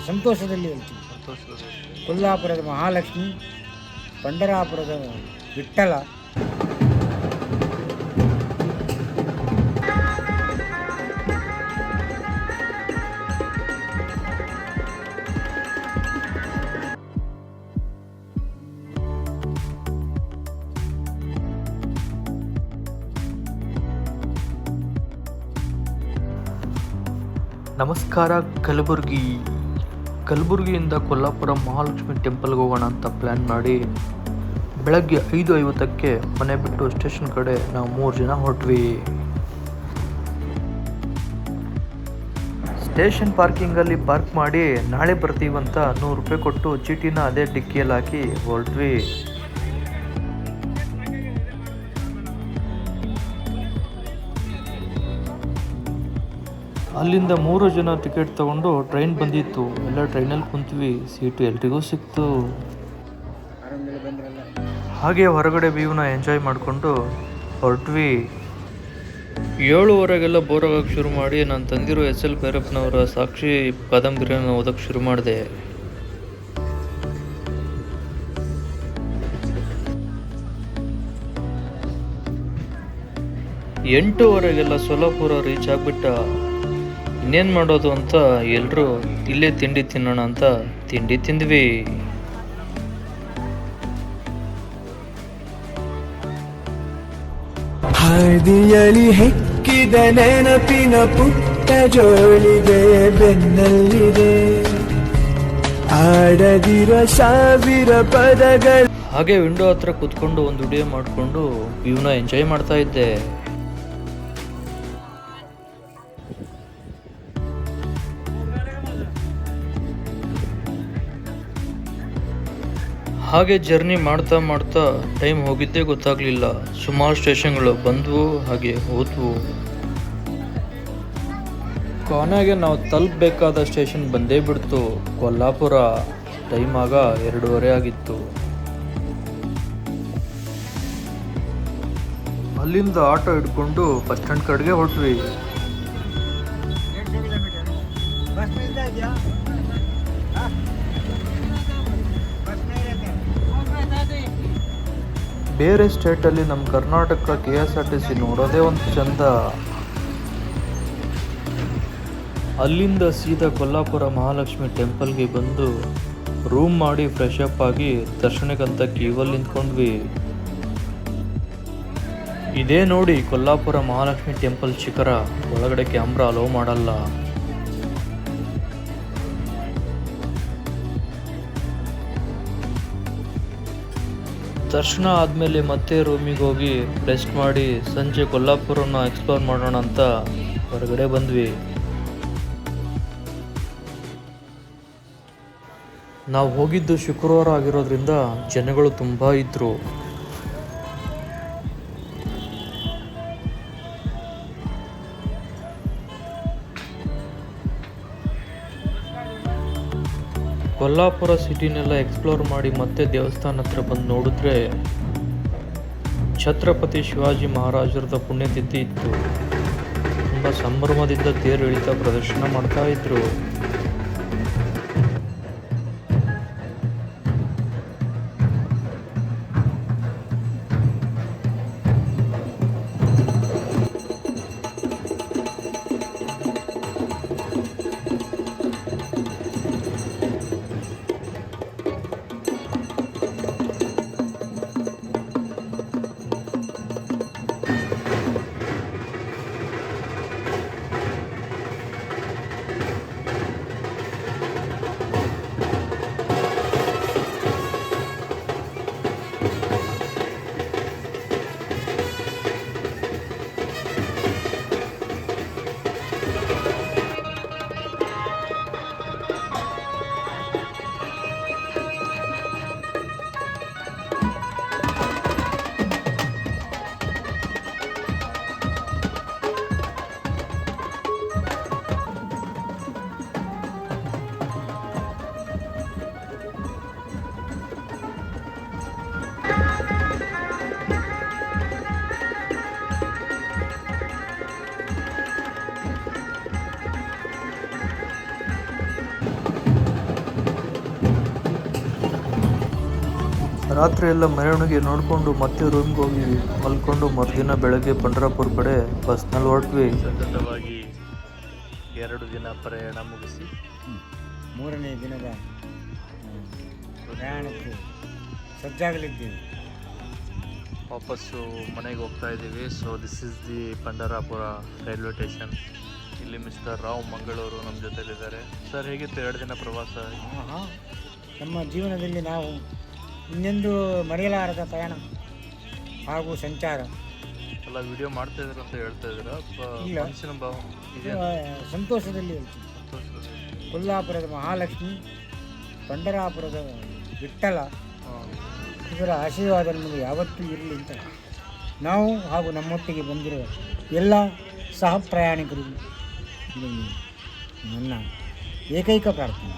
ಸಂತೋಷದಲ್ಲಿ ಹೇಳ್ತೀವಿ. ಕೊಲ್ಲಾಪುರದ ಮಹಾಲಕ್ಷ್ಮಿ, ಪಂಡರಾಪುರದ ವಿಠ್ಠಲ, ನಮಸ್ಕಾರ. ಕಲಬುರಗಿಯಿಂದ ಕೊಲ್ಲಾಪುರ ಮಹಾಲಕ್ಷ್ಮಿ ಟೆಂಪಲ್ಗೆ ಹೋಗೋಣ ಅಂತ ಪ್ಲ್ಯಾನ್ ಮಾಡಿ ಬೆಳಗ್ಗೆ 5:50ಕ್ಕೆ ಮನೆ ಬಿಟ್ಟು ಸ್ಟೇಷನ್ ಕಡೆ ನಾವು 3 ಜನ ಹೊರಟ್ವಿ. ಸ್ಟೇಷನ್ ಪಾರ್ಕಿಂಗಲ್ಲಿ ಪಾರ್ಕ್ ಮಾಡಿ ನಾಳೆ ಬರ್ತೀವಂತ 100 ರೂಪಾಯಿ ಕೊಟ್ಟು ಚೀಟಿನ ಅದೇ ಡಿಕ್ಕಿಯಲ್ಲಿ ಹಾಕಿ ಹೊರಟ್ವಿ. ಅಲ್ಲಿಂದ 3 ಜನ ಟಿಕೆಟ್ ತಗೊಂಡು ಟ್ರೈನ್ ಬಂದಿತ್ತು. ಎಲ್ಲ ಟ್ರೈನಲ್ಲಿ ಕುಂತ್ವಿ. ಸೀಟು ಎಲ್ರಿಗೂ ಸಿಕ್ತು. ಹಾಗೆ ಹೊರಗಡೆ ವ್ಯೂನ ಎಂಜಾಯ್ ಮಾಡಿಕೊಂಡು ಹೊರಟ್ವಿ. 7:15ಗೆಲ್ಲ ಬೋರ್ ಆಗೋಕ್ಕೆ ಶುರು ಮಾಡಿ ನಾನು ತಂದಿರೋ SL ಭೈರಪ್ಪನವರ ಸಾಕ್ಷಿ ಕಾದಂಬರಿಯನ್ನು ಓದೋಕ್ಕೆ ಶುರು ಮಾಡಿದೆ. ಎಂಟೂವರೆಗೆಲ್ಲ ಸೊಲ್ಲಾಪುರ ರೀಚ್ ಆಗಿಬಿಟ್ಟ. ಇನ್ನೇನು ಮಾಡೋದು ಅಂತ ಎಲ್ಲರೂ ಇಲ್ಲೇ ತಿಂಡಿ ತಿನ್ನೋಣ ಅಂತ ತಿಂಡಿ ತಿಂದ್ವಿ. ಹಾದಿಯಲಿ ಹೆಕ್ಕಿದ ನೆನಪಿನ ಪುಟ್ಟ ಜೋಳಿಗೆ ಬೆನ್ನಲ್ಲಿದೆ, ಆಡದಿರ ಸಾವಿರ ಪದಗಳು. ಹಾಗೆ ವಿಂಡೋ ಹತ್ರ ಕೂತ್ಕೊಂಡು ಒಂದು ವಿಡಿಯೋ ಮಾಡಿಕೊಂಡು ವ್ಯೂನ ಎಂಜಾಯ್ ಮಾಡ್ತಾ ಇದ್ದೆ. ಹಾಗೆ ಜರ್ನಿ ಮಾಡ್ತಾ ಮಾಡ್ತಾ ಟೈಮ್ ಹೋಗಿದ್ದೇ ಗೊತ್ತಾಗಲಿಲ್ಲ. ಸುಮಾರು ಸ್ಟೇಷನ್ಗಳು ಬಂದವು ಹಾಗೆ ಹೋದ್ವು. ಕೊನೆಗೆ ನಾವು ತಲುಪಬೇಕಾದ ಸ್ಟೇಷನ್ ಬಂದೇ ಬಿಡ್ತು, ಕೊಲ್ಲಾಪುರ. ಟೈಮ್ ಆಗ 2:30 ಆಗಿತ್ತು. ಅಲ್ಲಿಂದ ಆಟೋ ಹಿಡ್ಕೊಂಡು ಬಸ್ ಸ್ಟ್ಯಾಂಡ್ ಕಡೆಗೆ ಹೊರಟ್ವಿ. ಬೇರೆ ಸ್ಟೇಟಲ್ಲಿ ನಮ್ಮ ಕರ್ನಾಟಕ KSRTC ನೋಡೋದೇ ಒಂದು ಚಂದ. ಅಲ್ಲಿಂದ ಸೀದಾ ಕೊಲ್ಲಾಪುರ ಮಹಾಲಕ್ಷ್ಮಿ ಟೆಂಪಲ್ಗೆ ಬಂದು ರೂಮ್ ಮಾಡಿ ಫ್ರೆಶ್ ಅಪ್ ಆಗಿ ದರ್ಶನಕ್ಕಂತ ಕ್ಯೂವಲ್ಲಿ ನಿಂತ್ಕೊಂಡ್ವಿ. ಇದೇ ನೋಡಿ ಕೊಲ್ಲಾಪುರ ಮಹಾಲಕ್ಷ್ಮಿ ಟೆಂಪಲ್ ಶಿಖರ. ಒಳಗಡೆ ಕ್ಯಾಮ್ರಾ ಅಲೋ ಮಾಡಲ್ಲ. ದರ್ಶನ ಆದಮೇಲೆ ಮತ್ತೆ ರೂಮಿಗೆ ಹೋಗಿ ರೆಸ್ಟ್ ಮಾಡಿ ಸಂಜೆ ಕೊಲ್ಲಾಪುರನ ಎಕ್ಸ್ಪ್ಲೋರ್ ಮಾಡೋಣ ಅಂತ ಹೊರಗಡೆ ಬಂದ್ವಿ. ನಾವು ಹೋಗಿದ್ದು ಶುಕ್ರವಾರ ಆಗಿರೋದ್ರಿಂದ ಜನಗಳು ತುಂಬ ಇದ್ರು. ಕೊಲ್ಲಾಪುರ ಸಿಟಿನೆಲ್ಲ ಎಕ್ಸ್ಪ್ಲೋರ್ ಮಾಡಿ ಮತ್ತೆ ದೇವಸ್ಥಾನ ಹತ್ರ ಬಂದು ನೋಡಿದ್ರೆ ಛತ್ರಪತಿ ಶಿವಾಜಿ ಮಹಾರಾಜರದ ಪುಣ್ಯತಿಥಿ ಇತ್ತು. ತುಂಬ ಸಂಭ್ರಮದಿಂದ ತೇರು ಎಳಿತಾ ಪ್ರದರ್ಶನ ಮಾಡ್ತಾ ಇದ್ರು. ರಾತ್ರಿ ಎಲ್ಲ ಮೆರವಣಿಗೆ ನೋಡಿಕೊಂಡು ಮತ್ತೆ ರೂಮ್ಗೆ ಹೋಗಿ ಮಲ್ಕೊಂಡು ಮರುದಿನ ಬೆಳಗ್ಗೆ ಪಂಡರಾಪುರ ಕಡೆ ಬಸ್ನಲ್ಲಿ ಹೊರಟ್ವಿ. ಸತತವಾಗಿ 2 ದಿನ ಪ್ರಯಾಣ ಮುಗಿಸಿ 3ನೇ ದಿನದ ಪ್ರಯಾಣಕ್ಕೆ ಸಜ್ಜಾಗಲಿದ್ದೀವಿ. ವಾಪಸ್ಸು ಮನೆಗೆ ಹೋಗ್ತಾ ಇದ್ದೀವಿ. So this is the Pandharpur railway station. ಇಲ್ಲಿ ಮಿಸ್ಟರ್ ರಾವ್ ಮಂಗಳೂರು ನಮ್ಮ ಜೊತೆಲಿದ್ದಾರೆ. ಸರ್, ಹೇಗಿತ್ತು 2 ದಿನ ಪ್ರವಾಸ? ನಮ್ಮ ಜೀವನದಲ್ಲಿ ನಾವು ಇನ್ನೊಂದು ಮರೆಯಲಾರದ ಪ್ರಯಾಣ ಹಾಗೂ ಸಂಚಾರ ಎಲ್ಲ ವಿಡಿಯೋ ಮಾಡ್ತಾ ಇದ್ರು ಅಂತ ಹೇಳ್ತಾ ಇದ್ದೀರಾ? ಇಲ್ಲ. ಮನಸ್ಸಿನ ಭಾವ ಇದೆ. ಸಂತೋಷದಲ್ಲಿ ಹೇಳ್ತೀನಿ. ಕೊಲ್ಲಾಪುರದ ಮಹಾಲಕ್ಷ್ಮಿ, ಪಂಡರಾಪುರದ ವಿಠ್ಠಲ ಇವರ ಆಶೀರ್ವಾದ ನಮಗೆ ಯಾವತ್ತೂ ಇರಲಿ ಅಂತ ನಾವು ಹಾಗೂ ನಮ್ಮೊಟ್ಟಿಗೆ ಬಂದಿರುವ ಎಲ್ಲ ಸಹ ಪ್ರಯಾಣಿಕರಿಗೂ ಇದು ನನ್ನ ಏಕೈಕ ಪ್ರಾರ್ಥನೆ.